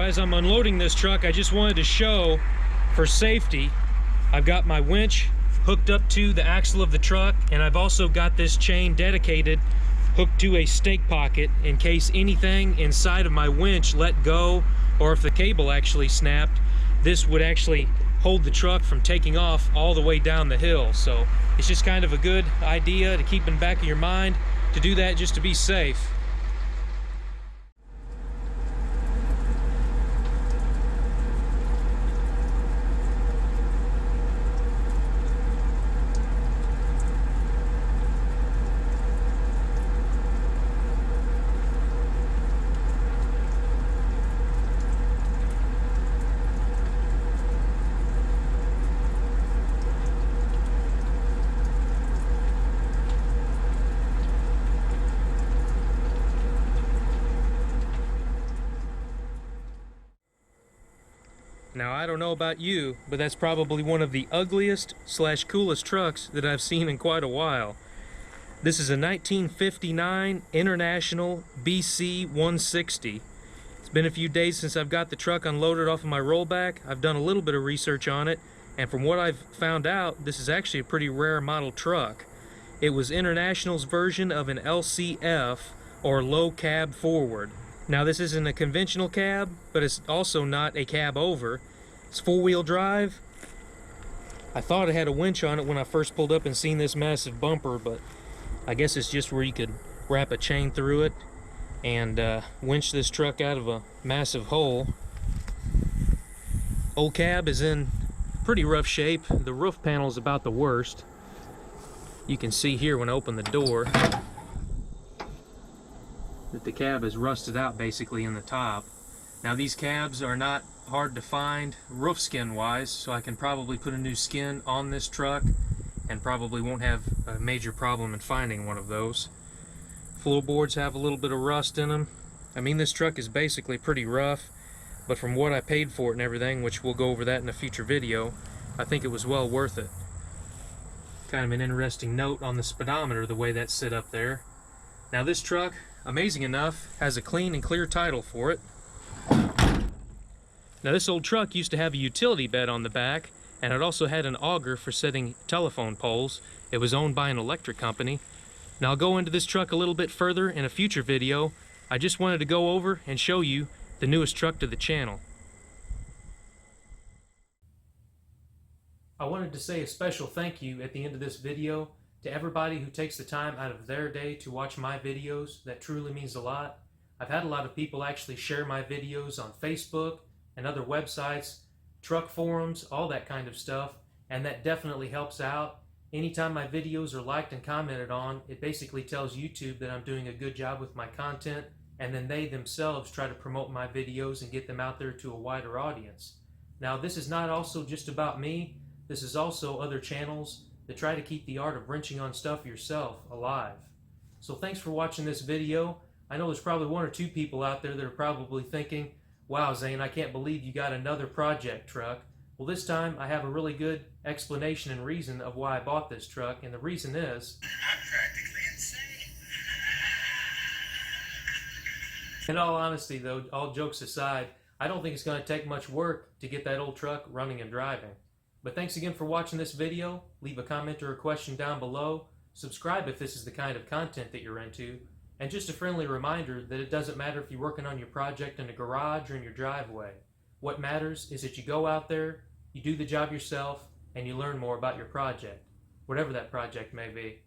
as I'm unloading this truck, I just wanted to show, for safety, I've got my winch hooked up to the axle of the truck, and I've also got this chain dedicated, hooked to a stake pocket in case anything inside of my winch let go, or if the cable actually snapped, this would actually hold the truck from taking off all the way down the hill. So it's just kind of a good idea to keep in the back of your mind to do that just to be safe. Now, I don't know about you, but that's probably one of the ugliest / coolest trucks that I've seen in quite a while. This is a 1959 International BC-160. It's been a few days since I've got the truck unloaded off of my rollback. I've done a little bit of research on it, and from what I've found out, this is actually a pretty rare model truck. It was International's version of an LCF, or low cab forward. Now, this isn't a conventional cab, but it's also not a cab over. It's four-wheel drive. I thought it had a winch on it when I first pulled up and seen this massive bumper, but I guess it's just where you could wrap a chain through it and winch this truck out of a massive hole. Old cab is in pretty rough shape. The roof panel is about the worst. You can see here when I open the door that the cab is rusted out basically in the top. Now, these cabs are not hard to find roof skin wise, so I can probably put a new skin on this truck and probably won't have a major problem in finding one of those. Floorboards have a little bit of rust in them. I mean, this truck is basically pretty rough, but from what I paid for it and everything, which we'll go over that in a future video, I think it was well worth it. Kind of an interesting note on the speedometer, the way that's set up there. Now, this truck, amazing enough, has a clean and clear title for it. Now, this old truck used to have a utility bed on the back, and it also had an auger for setting telephone poles. It was owned by an electric company. Now, I'll go into this truck a little bit further in a future video. I just wanted to go over and show you the newest truck to the channel. I wanted to say a special thank you at the end of this video to everybody who takes the time out of their day to watch my videos. That truly means a lot. I've had a lot of people actually share my videos on Facebook and other websites, truck forums, all that kind of stuff, and that definitely helps out. Anytime my videos are liked and commented on, it basically tells YouTube that I'm doing a good job with my content, and then they themselves try to promote my videos and get them out there to a wider audience. Now, this is not also just about me. This is also other channels that try to keep the art of wrenching on stuff yourself alive. So thanks for watching this video. I know there's probably one or two people out there that are probably thinking, wow, Zane, I can't believe you got another project truck. Well, this time I have a really good explanation and reason of why I bought this truck, and the reason is I'm practically insane. In all honesty though, all jokes aside, I don't think it's going to take much work to get that old truck running and driving. But thanks again for watching this video. Leave a comment or a question down below. Subscribe if this is the kind of content that you're into. And just a friendly reminder that it doesn't matter if you're working on your project in a garage or in your driveway. What matters is that you go out there, you do the job yourself, and you learn more about your project, whatever that project may be.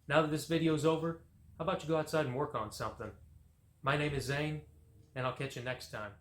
Now that this video is over, how about you go outside and work on something? My name is Zane, and I'll catch you next time.